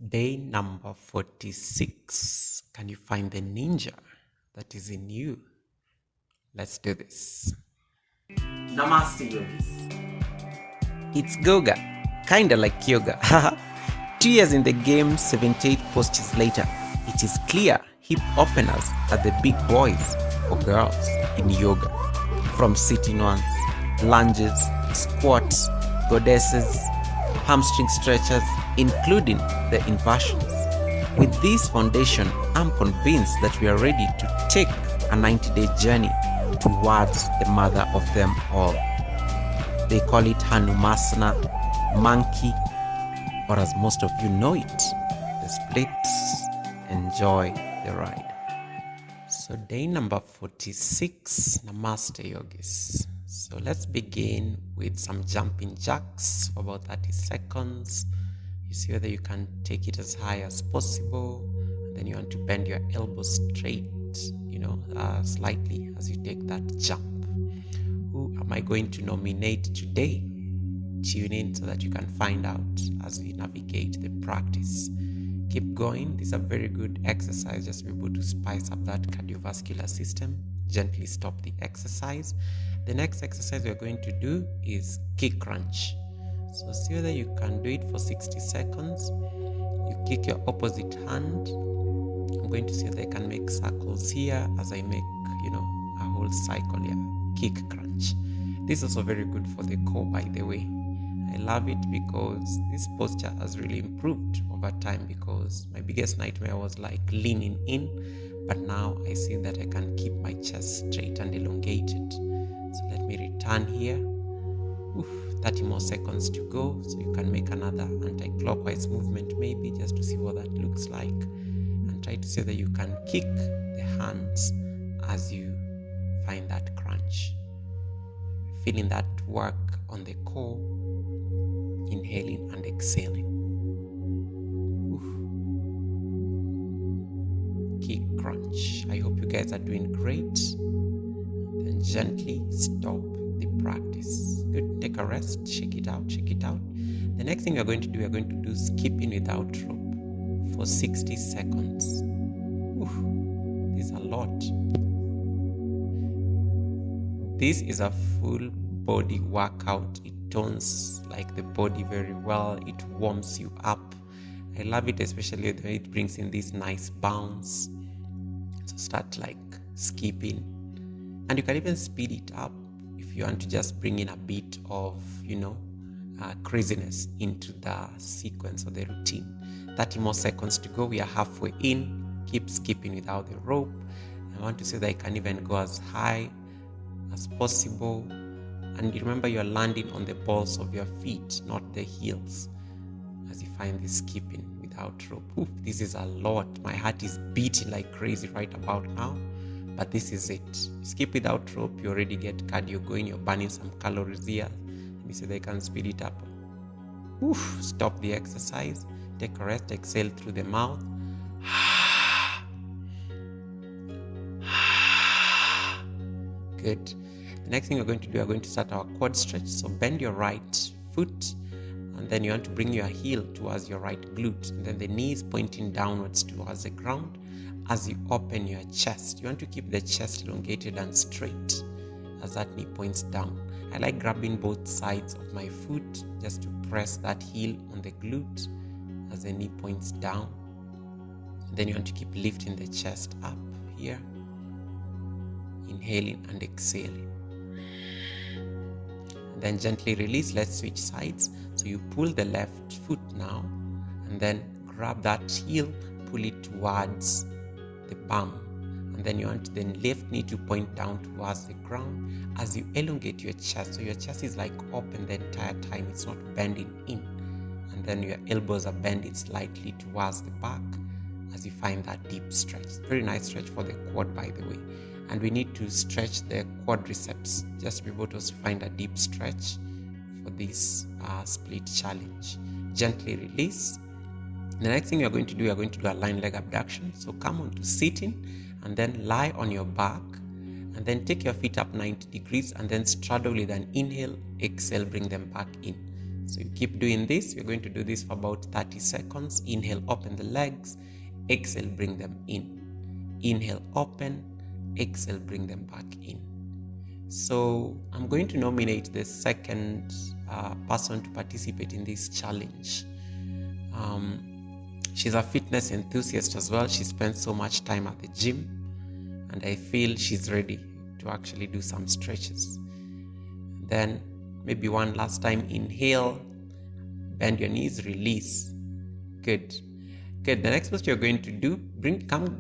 Day number 46. Can you find the ninja that is in you? Let's do this. Namaste, yogis. It's Goga, kinda like yoga. 2 years in the game, 78 postures later, it is clear hip openers are the big boys or girls in yoga. From sitting ones, lunges, squats, goddesses, hamstring stretches, including the inversions. With this foundation, I'm convinced that we are ready to take a 90-day journey towards the mother of them all. They call it Hanumasana, monkey, or as most of you know it, the splits. Enjoy the ride. So day number 46, Namaste Yogis. So let's begin with some jumping jacks for about 30 seconds. You see whether you can take it as high as possible. And then you want to bend your elbows straight, slightly as you take that jump. Who am I going to nominate today? Tune in so that you can find out as we navigate the practice. Keep going. This is a very good exercise just to be able to spice up that cardiovascular system. Gently stop the exercise. The next exercise we're going to do is kick crunch. So see whether you can do it for 60 seconds. You kick your opposite hand. I'm going to see whether I can make circles here as I make, a whole cycle here. Kick crunch. This is also very good for the core, by the way. I love it because this posture has really improved over time, because my biggest nightmare was like leaning in, but now I see that I can keep my chest straight and elongated. So let me return here. 30 more seconds to go, so you can make another anti-clockwise movement maybe, just to see what that looks like, and try to see that you can kick the hands as you find that crunch. Feeling that work on the core, inhaling and exhaling. Kick crunch. I hope you guys are doing great. Then gently stop the practice. Good. Take a rest. Shake it out. Shake it out. The next thing we're going to do skipping without rope for 60 seconds. This is a lot. This is a full body workout. It tones like the body very well. It warms you up. I love it, especially when it brings in this nice bounce. So start like skipping, and you can even speed it up if you want to just bring in a bit of craziness into the sequence or the routine. 30 more seconds to go. We are halfway in. Keep skipping without the rope. I want to say that I can even go as high as possible, and remember you're landing on the balls of your feet, not the heels, as you find this skipping without rope. This is a lot. My heart is beating like crazy right about now, but this is it. Skip without rope, you already get cardio going, you're burning some calories here. Let me see if I can speed it up. Stop the exercise, take a rest, exhale through the mouth. Good. The next thing we're going to start our quad stretch. So bend your right foot, and then you want to bring your heel towards your right glute, and then the knees pointing downwards towards the ground. As you open your chest, you want to keep the chest elongated and straight as that knee points down. I like grabbing both sides of my foot just to press that heel on the glute as the knee points down. And then you want to keep lifting the chest up here. Inhaling and exhaling. And then gently release. Let's switch sides. So you pull the left foot now, and then grab that heel, pull it towards the bum. And then you want the left knee to point down towards the ground as you elongate your chest. So your chest is like open the entire time. It's not bending in. And then your elbows are bending slightly towards the back as you find that deep stretch. Very nice stretch for the quad, by the way. And we need to stretch the quadriceps just to be able to find a deep stretch for this split challenge. Gently release. The next thing you're going to do a lying leg abduction. So come on to sitting, and then lie on your back, and then take your feet up 90 degrees, and then straddle with an inhale, exhale, bring them back in. So you keep doing this. We're going to do this for about 30 seconds. Inhale, open the legs. Exhale, bring them in. Inhale, open. Exhale, bring them back in. So I'm going to nominate the second person to participate in this challenge. She's a fitness enthusiast as well. She spends so much time at the gym, and I feel she's ready to actually do some stretches. Then maybe one last time, inhale, bend your knees, release. Good. The next what you're going to do,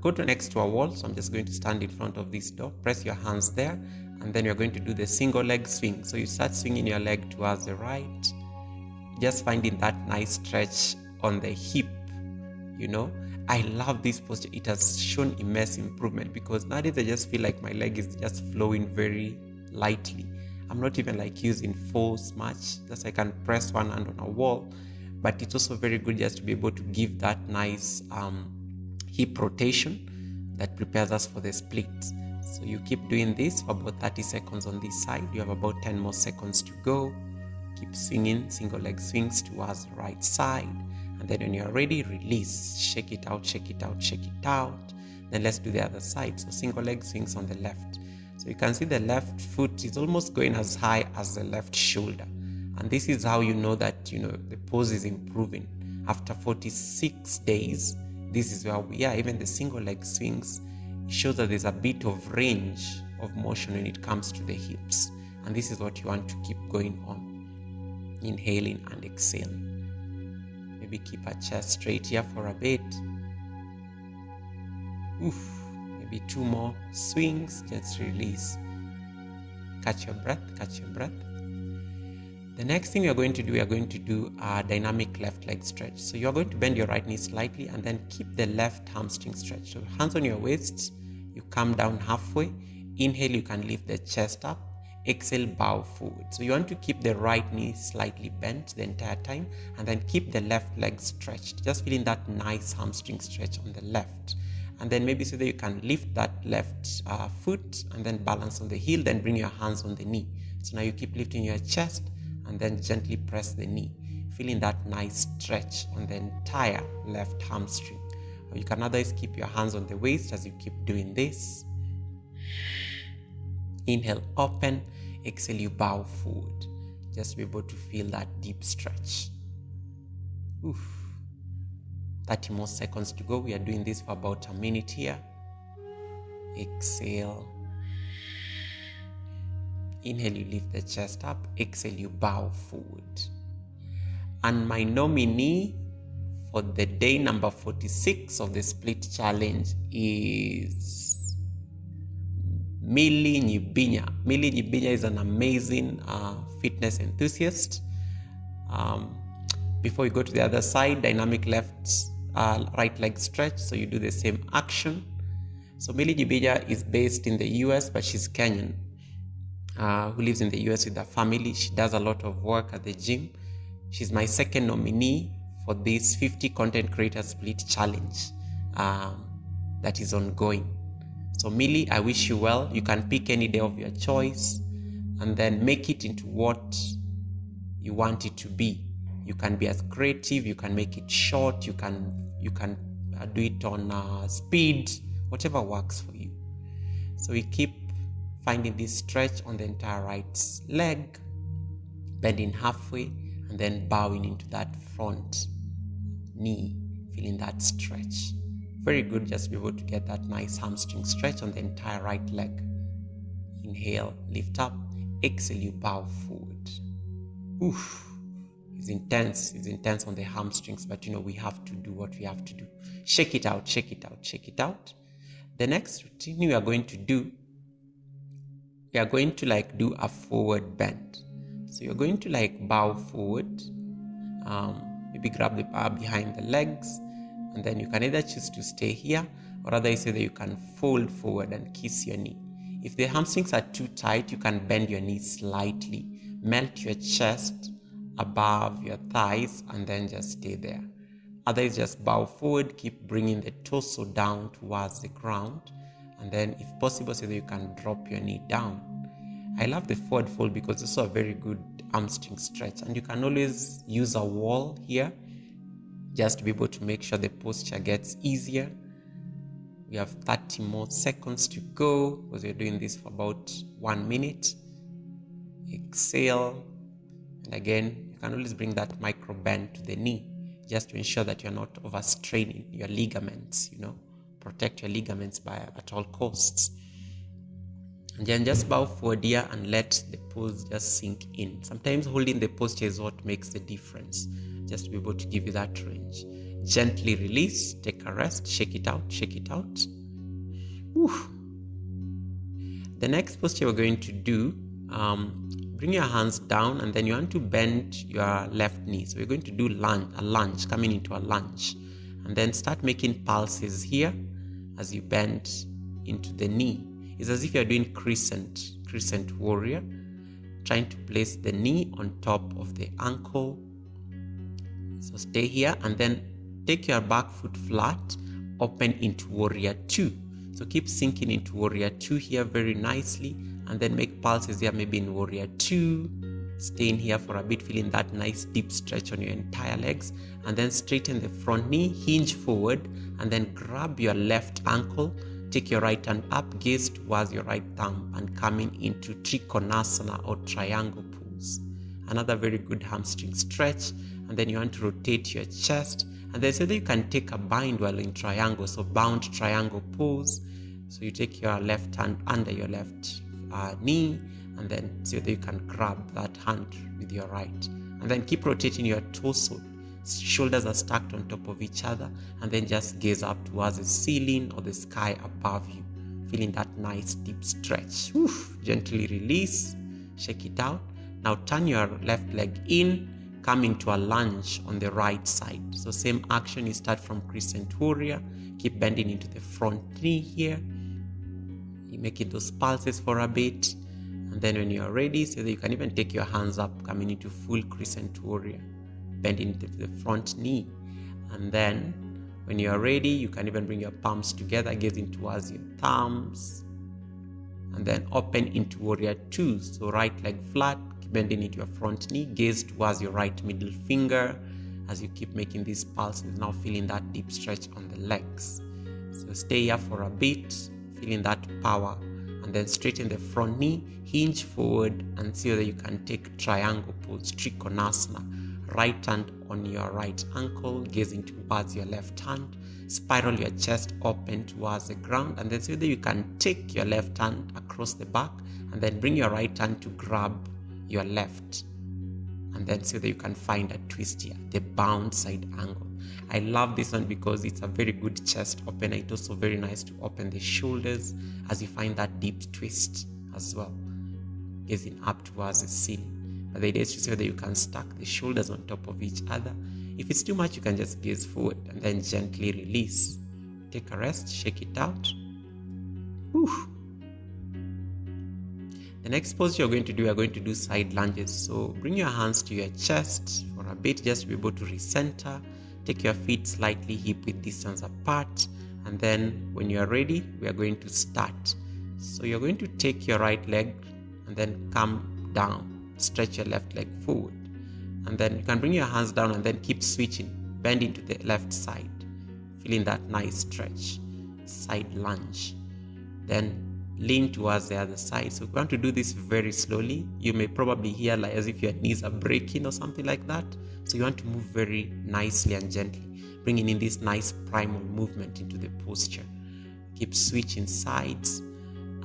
go to next to a wall. So I'm just going to stand in front of this door, press your hands there, and then you're going to do the single leg swing. So you start swinging your leg towards the right, just finding that nice stretch on the hip. I love this posture. It has shown immense improvement because nowadays I just feel like my leg is just flowing very lightly. I'm not even using force much. Just I can press one hand on a wall, but it's also very good just to be able to give that nice hip rotation that prepares us for the split. So you keep doing this for about 30 seconds on this side. You have about 10 more seconds to go. Keep swinging, single leg swings towards the right side. And then when you're ready, release. Shake it out, shake it out, shake it out. Then let's do the other side. So single leg swings on the left. So you can see the left foot is almost going as high as the left shoulder. And this is how you know that, the pose is improving. After 46 days, this is where we are. Even the single leg swings, it shows that there's a bit of range of motion when it comes to the hips. And this is what you want to keep going on. Inhaling and exhaling. Maybe keep a chest straight here for a bit. Maybe 2 more swings, just release. Catch your breath. The next thing we are going to do a dynamic left leg stretch. So you're going to bend your right knee slightly and then keep the left hamstring stretch. So hands on your waist, you come down halfway. Inhale, you can lift the chest up. Exhale, bow forward. So you want to keep the right knee slightly bent the entire time and then keep the left leg stretched. Just feeling that nice hamstring stretch on the left. And then maybe so that you can lift that left foot and then balance on the heel, then bring your hands on the knee. So now you keep lifting your chest and then gently press the knee. Feeling that nice stretch on the entire left hamstring. Or you can otherwise keep your hands on the waist as you keep doing this. Inhale, open. Exhale, you bow forward. Just be able to feel that deep stretch. 30 more seconds to go. We are doing this for about a minute here. Exhale. Inhale, you lift the chest up. Exhale, you bow forward. And my nominee for the day number 46 of the split challenge is 𝐰𝐢𝐭𝐡. 𝐰𝐢𝐭𝐡 is an amazing fitness enthusiast. Before you go to the other side, dynamic right leg stretch. So you do the same action. So 𝐰𝐢𝐭𝐡 is based in the US, but she's Kenyan, who lives in the US with her family. She does a lot of work at the gym. She's my second nominee for this 50 content creator split challenge that is ongoing. So 𝐰𝐢𝐭𝐡, I wish you well. You can pick any day of your choice and then make it into what you want it to be. You can be as creative, you can make it short, you can do it on speed, whatever works for you. So we keep finding this stretch on the entire right leg, bending halfway and then bowing into that front knee, feeling that stretch. Very good, just be able to get that nice hamstring stretch on the entire right leg. Inhale, lift up. Exhale, you bow forward. It's intense on the hamstrings, but we have to do what we have to do. Shake it out. The next routine we are going to do, we are going to do a forward bend. So you're going to bow forward, maybe grab the bar behind the legs, and then you can either choose to stay here or rather say that you can fold forward and kiss your knee. If the hamstrings are too tight, you can bend your knees slightly, melt your chest above your thighs and then just stay there. Otherwise, just bow forward, keep bringing the torso down towards the ground, and then if possible so that you can drop your knee down. I love the forward fold because it's also a very good hamstring stretch. And you can always use a wall here just to be able to make sure the posture gets easier. We have 30 more seconds to go because we're doing this for about 1 minute. Exhale. And again, you can always bring that micro bend to the knee just to ensure that you're not overstraining your ligaments, protect your ligaments at all costs. And then just bow forward here and let the pose just sink in. Sometimes holding the posture is what makes the difference, just to be able to give you that range. Gently release, take a rest, shake it out, shake it out. Whew. The next posture we're going to do, bring your hands down and then you want to bend your left knee. So we're going to do a lunge, coming into a lunge. And then start making pulses here as you bend into the knee. It's as if you're doing crescent warrior, trying to place the knee on top of the ankle. So stay here and then take your back foot flat, open into warrior 2. So keep sinking into warrior 2 here very nicely and then make pulses here maybe in warrior 2. Stay in here for a bit, feeling that nice deep stretch on your entire legs, and then straighten the front knee, hinge forward and then grab your left ankle. Take your right hand up, gaze towards your right thumb and coming into Trikonasana or triangle pose. Another very good hamstring stretch. And then you want to rotate your chest. And then so that you can take a bind while in triangle. So bound triangle pose. So you take your left hand under your left knee. And then so that you can grab that hand with your right. And then keep rotating your torso. Shoulders are stacked on top of each other, and then just gaze up towards the ceiling or the sky above you, feeling that nice deep stretch. Oof. Gently release, shake it out. Now turn your left leg in, come into a lunge on the right side. So same action, you start from crescent warrior, keep bending into the front knee here. You make it those pulses for a bit, and then when you're ready, so that you can even take your hands up, coming into full crescent warrior. Bend into the front knee, and then when you are ready you can even bring your palms together, gazing towards your thumbs, and then open into warrior 2. So right leg flat, bending into your front knee, gaze towards your right middle finger as you keep making these pulses, now feeling that deep stretch on the legs. So stay here for a bit, feeling that power, and then straighten the front knee, hinge forward and see whether you can take triangle pose, Trikonasana. Right hand on your right ankle, gazing towards your left hand. Spiral your chest open towards the ground, and then see whether you can take your left hand across the back and then bring your right hand to grab your left. And then see whether you can find a twist here, the bound side angle. I love this one because it's a very good chest opener. It's also very nice to open the shoulders as you find that deep twist as well, gazing up towards the ceiling. But the idea is to see whether you can stack the shoulders on top of each other. If it's too much, you can just gaze forward and then gently release. Take a rest, shake it out. Whew. The next pose you're going to do side lunges. So bring your hands to your chest for a bit, just to be able to recenter. Take your feet slightly hip width distance apart. And then when you're ready, we are going to start. So you're going to take your right leg and then come down. Stretch your left leg forward, and then you can bring your hands down and then keep switching, bending to the left side, feeling that nice stretch, side lunge. Then lean towards the other side. So we want to do this very slowly. You may probably hear like as if your knees are breaking or something like that. So you want to move very nicely and gently, bringing in this nice primal movement into the posture. Keep switching sides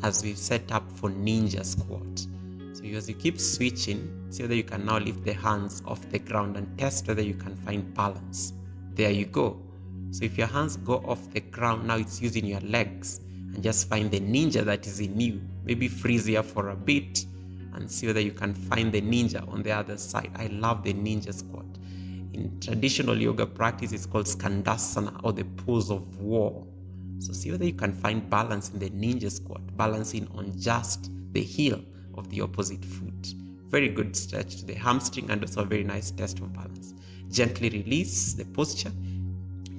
as we set up for ninja squat. So as you keep switching, see whether you can now lift the hands off the ground and test whether you can find balance. There you go. So if your hands go off the ground, now it's using your legs, and just find the ninja that is in you. Maybe freeze here for a bit and see whether you can find the ninja on the other side. I love the ninja squat. In traditional yoga practice, it's called Skandasana, or the pose of war. So see whether you can find balance in the ninja squat, balancing on just the heel of the opposite foot. Very good stretch to the hamstring and also a very nice test of balance. Gently release the posture,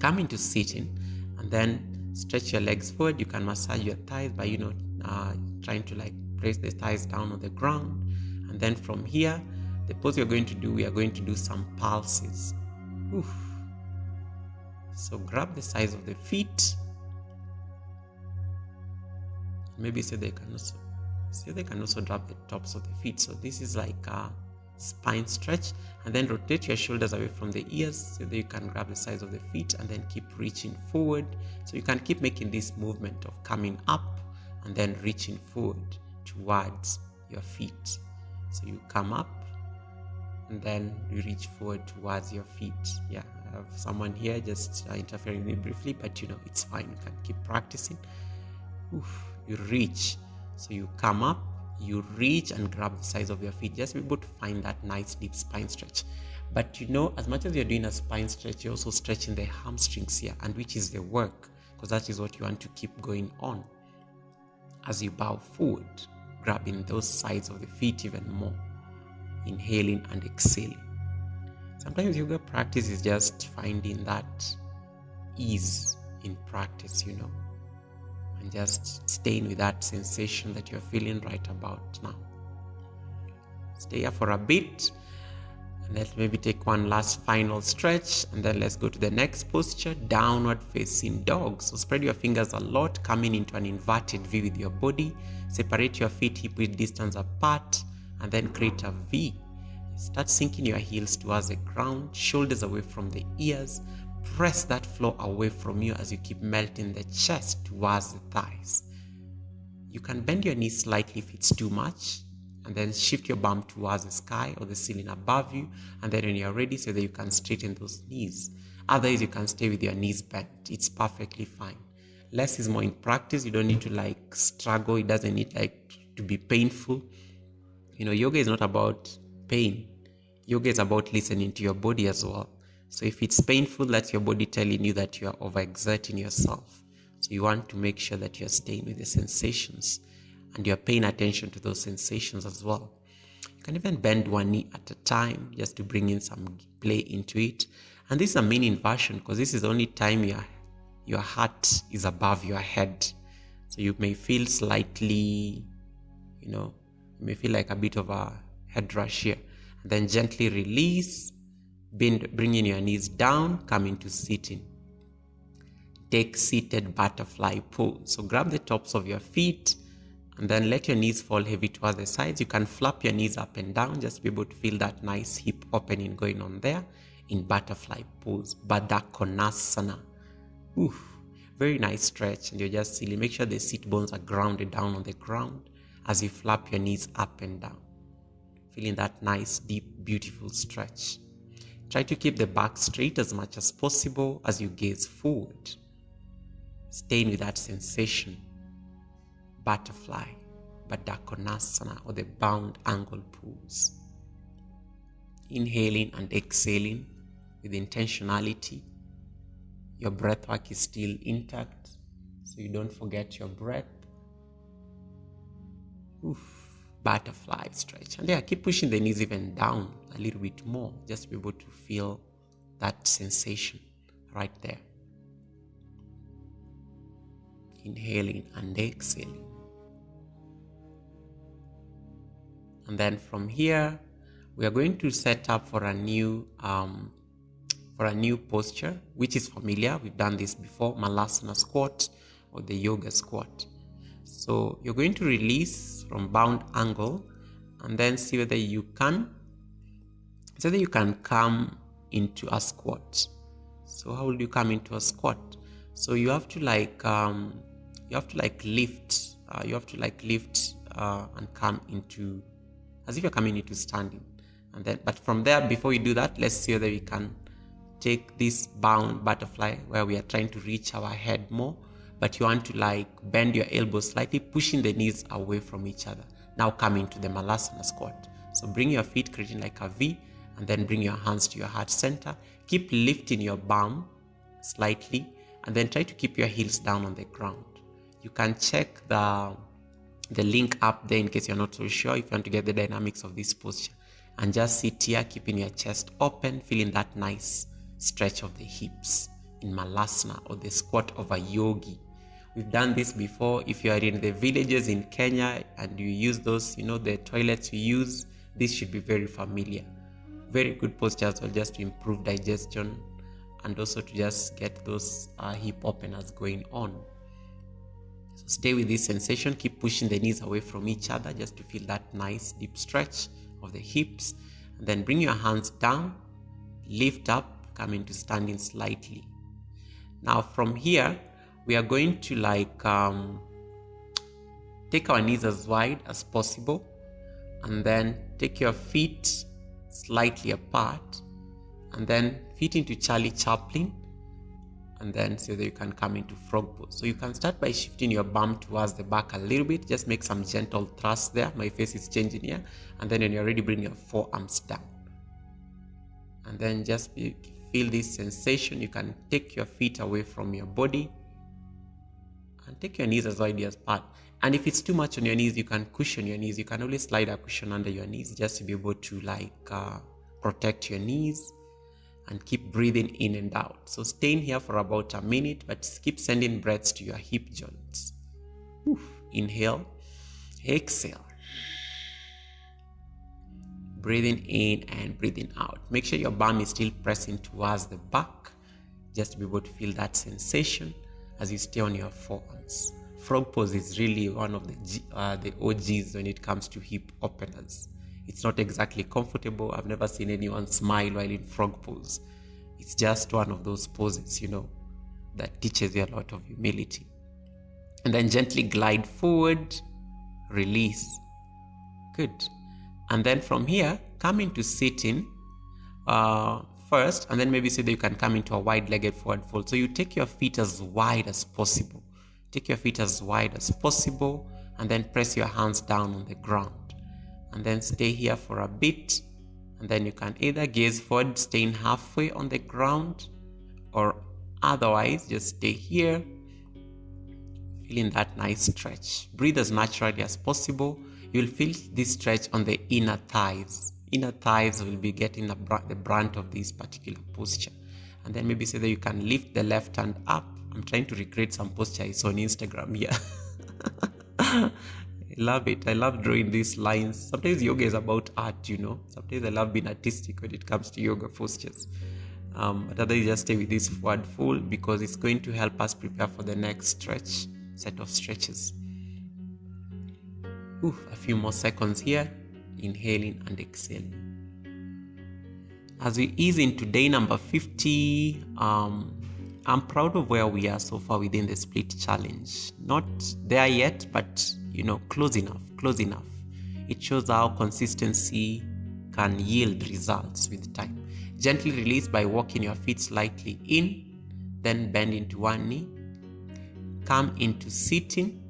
come into sitting, and then stretch your legs forward. You can massage your thighs by trying to place the thighs down on the ground. And then from here, the pose we're going to do, we are going to do some pulses. Oof. So grab the sides of the feet. Maybe so they can also drop the tops of the feet. So this is like a spine stretch, and then rotate your shoulders away from the ears so that you can grab the sides of the feet and then keep reaching forward. So you can keep making this movement of coming up and then reaching forward towards your feet. So you come up and then you reach forward towards your feet. Yeah, I have someone here just interfering with me briefly, but it's fine. You can keep practicing. Oof. You reach, so you come up, you reach and grab the sides of your feet. Just be able to find that nice deep spine stretch. But as much as you're doing a spine stretch, you're also stretching the hamstrings here, and which is the work, because that is what you want to keep going on as you bow forward, grabbing those sides of the feet even more, inhaling and exhaling. Sometimes yoga practice is just finding that ease in practice, and just staying with that sensation that you're feeling right about now. Stay here for a bit, and let's maybe take one last final stretch, and then let's go to the next posture, downward facing dog. So spread your fingers a lot, coming into an inverted V with your body. Separate your feet hip width distance apart, and then create a V. Start sinking your heels towards the ground, shoulders away from the ears. Press that floor away from you as you keep melting the chest towards the thighs. You can bend your knees slightly if it's too much, and then shift your bum towards the sky or the ceiling above you, and then when you're ready, so that you can straighten those knees. Otherwise, you can stay with your knees bent. It's perfectly fine. Less is more in practice. You don't need to struggle. It doesn't need to be painful. Yoga is not about pain. Yoga is about listening to your body as well. So if it's painful, that's your body telling you that you are overexerting yourself. So you want to make sure that you're staying with the sensations and you're paying attention to those sensations as well. You can even bend one knee at a time just to bring in some play into it. And this is a mean inversion, because this is the only time your heart is above your head. So you may feel slightly, you may feel like a bit of a head rush here. And then gently release. Bringing your knees down, come into sitting. Take seated butterfly pose. So grab the tops of your feet and then let your knees fall heavy towards the sides. You can flap your knees up and down, just be able to feel that nice hip opening going on there in butterfly pose, Baddha Konasana. Oof, very nice stretch, and you're just silly. Make sure the sit bones are grounded down on the ground as you flap your knees up and down. Feeling that nice, deep, beautiful stretch. Try to keep the back straight as much as possible as you gaze forward. Staying with that sensation. Butterfly, Baddha Konasana, or the bound angle pose. Inhaling and exhaling with intentionality. Your breath work is still intact, so you don't forget your breath. Oof. Butterfly stretch. And keep pushing the knees even down a little bit more, just to be able to feel that sensation right there. Inhaling and exhaling. And then from here, we are going to set up for a new posture, which is familiar. We've done this before, Malasana squat or the yoga squat. So you're going to release from bound angle and then see whether you can come into a squat. So how will you come into a squat? So you have to lift and come into, as if you're coming into standing. And then, but from there, before we do that, let's see whether we can take this bound butterfly where we are trying to reach our head more, but you want to bend your elbows slightly, pushing the knees away from each other. Now come into the Malasana squat. So bring your feet creating like a V, and then bring your hands to your heart center. Keep lifting your bum slightly, and then try to keep your heels down on the ground. You can check the link up there in case you're not so sure if you want to get the dynamics of this posture. And just sit here, keeping your chest open, feeling that nice stretch of the hips in Malasana, or the squat of a yogi. We've done this before. If you are in the villages in Kenya and you use those, the toilets we use, this should be very familiar. Very good posture as well, just to improve digestion and also to just get those hip openers going on. So stay with this sensation. Keep pushing the knees away from each other just to feel that nice deep stretch of the hips. And then bring your hands down, lift up, come into standing slightly. Now from here, we are going to take our knees as wide as possible, and then take your feet slightly apart, and then feet into Charlie Chaplin, and then so that you can come into frog pose. So you can start by shifting your bum towards the back a little bit. Just make some gentle thrust there. My face is changing here. And then when you're ready, bring your forearms down. And then just feel this sensation. You can take your feet away from your body and take your knees as wide as apart. And if it's too much on your knees, you can cushion your knees. You can always slide a cushion under your knees just to be able to protect your knees, and keep breathing in and out. So stay in here for about a minute, but keep sending breaths to your hip joints. Inhale, exhale. Breathing in and breathing out. Make sure your bum is still pressing towards the back, just to be able to feel that sensation as you stay on your forearms. Frog pose is really one of the OGs when it comes to hip openers. It's not exactly comfortable. I've never seen anyone smile while in frog pose. It's just one of those poses, that teaches you a lot of humility. And then gently glide forward, release. Good. And then from here, come into sitting first, and then maybe so that you can come into a wide-legged forward fold. So you take your feet as wide as possible. Take your feet as wide as possible, and then press your hands down on the ground. And then stay here for a bit, and then you can either gaze forward, staying halfway on the ground, or otherwise just stay here, feeling that nice stretch. Breathe as naturally as possible. You'll feel this stretch on the inner thighs. Inner thighs will be getting the brunt of this particular posture. And then maybe say that you can lift the left hand up. I'm trying to recreate some posture I saw on Instagram here. I love it. I love drawing these lines. Sometimes yoga is about art, Sometimes I love being artistic when it comes to yoga postures. But otherwise, just stay with this forward fold because it's going to help us prepare for the next set of stretches. A few more seconds here. Inhaling and exhaling. As we ease into day number 50, I'm proud of where we are so far within the split challenge. Not there yet, but close enough. It shows how consistency can yield results with time. Gently release by walking your feet slightly in, then bend into one knee, come into sitting,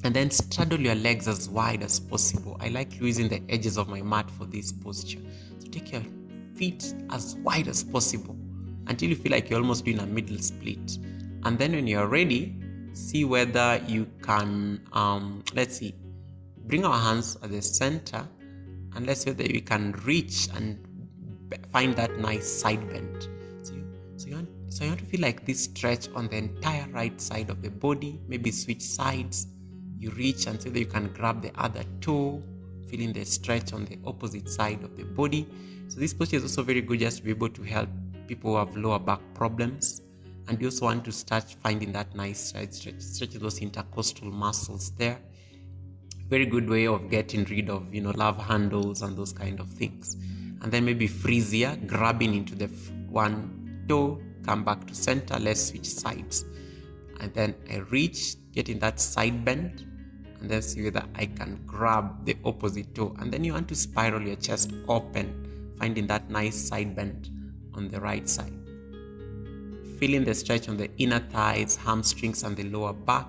and then straddle your legs as wide as possible. I like using the edges of my mat for this posture. So take your feet as wide as possible until you feel like you're almost doing a middle split. And then when you're ready, see whether you can, bring our hands at the center, and let's say that we can reach and find that nice side bend. So you want to feel like this stretch on the entire right side of the body. Maybe switch sides. You reach and so that you can grab the other toe, feeling the stretch on the opposite side of the body. So this posture is also very good just to be able to help people who have lower back problems. And you also want to start finding that nice side stretch those intercostal muscles there. Very good way of getting rid of, love handles and those kind of things. And then maybe freeze here, grabbing into the one toe, come back to center, let's switch sides. And then I reach, getting that side bend, and then see whether I can grab the opposite toe. And then you want to spiral your chest open, finding that nice side bend on the right side. Feeling the stretch on the inner thighs, hamstrings, and the lower back.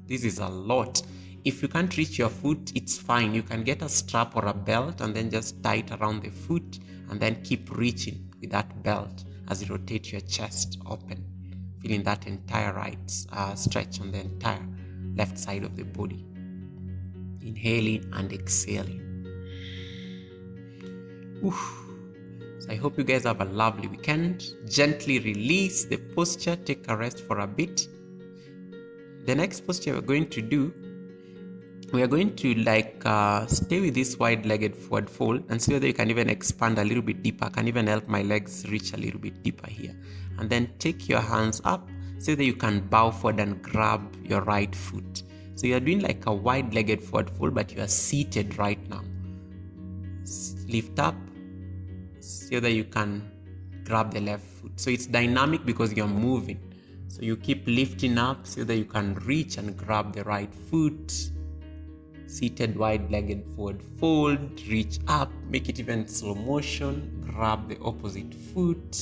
This is a lot. If you can't reach your foot, it's fine. You can get a strap or a belt and then just tie it around the foot and then keep reaching with that belt as you rotate your chest open. Feeling that entire right stretch on the entire left side of the body. Inhaling and exhaling. So I hope you guys have a lovely weekend. Gently release the posture. Take a rest for a bit. The next posture we're going to do We are going to stay with this wide-legged forward fold and see whether you can even expand a little bit deeper. I can even help my legs reach a little bit deeper here. And then take your hands up so that you can bow forward and grab your right foot. So you are doing like a wide-legged forward fold, but you are seated right now. Lift up so that you can grab the left foot. So it's dynamic because you're moving. So you keep lifting up so that you can reach and grab the right foot. Seated wide-legged forward fold, reach up, make it even slow motion, grab the opposite foot.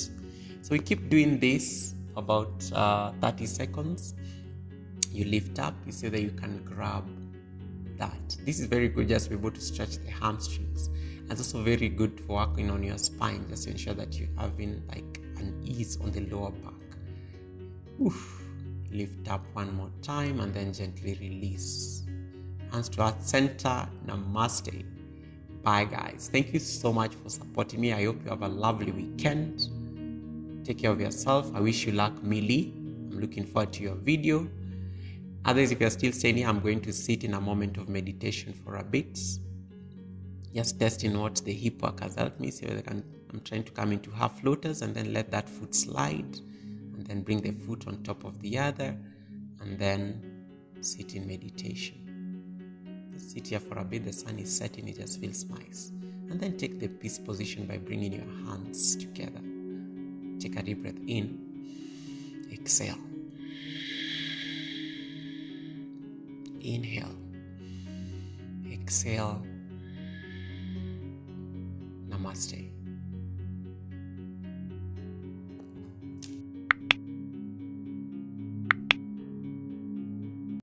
So we keep doing this about 30 seconds. You lift up, you see that you can grab that. This is very good just to be able to stretch the hamstrings. And it's also very good for working on your spine, just to ensure that you're having like an ease on the lower back. Oof. Lift up one more time and then gently release. Hands to heart center. Namaste. Bye guys. Thank you so much for supporting me. I hope you have a lovely weekend. Take care of yourself. I wish you luck, Millie. I'm looking forward to your video. Others, if you're still staying here, I'm going to sit in a moment of meditation for a bit. Just testing what the hip work has helped me. So I'm trying to come into half floaters and then let that foot slide. And then bring the foot on top of the other. And then sit in meditation. Sit here for a bit, the sun is setting, it just feels nice. And then take the peace position by bringing your hands together. Take a deep breath in, exhale. Inhale, exhale. Namaste.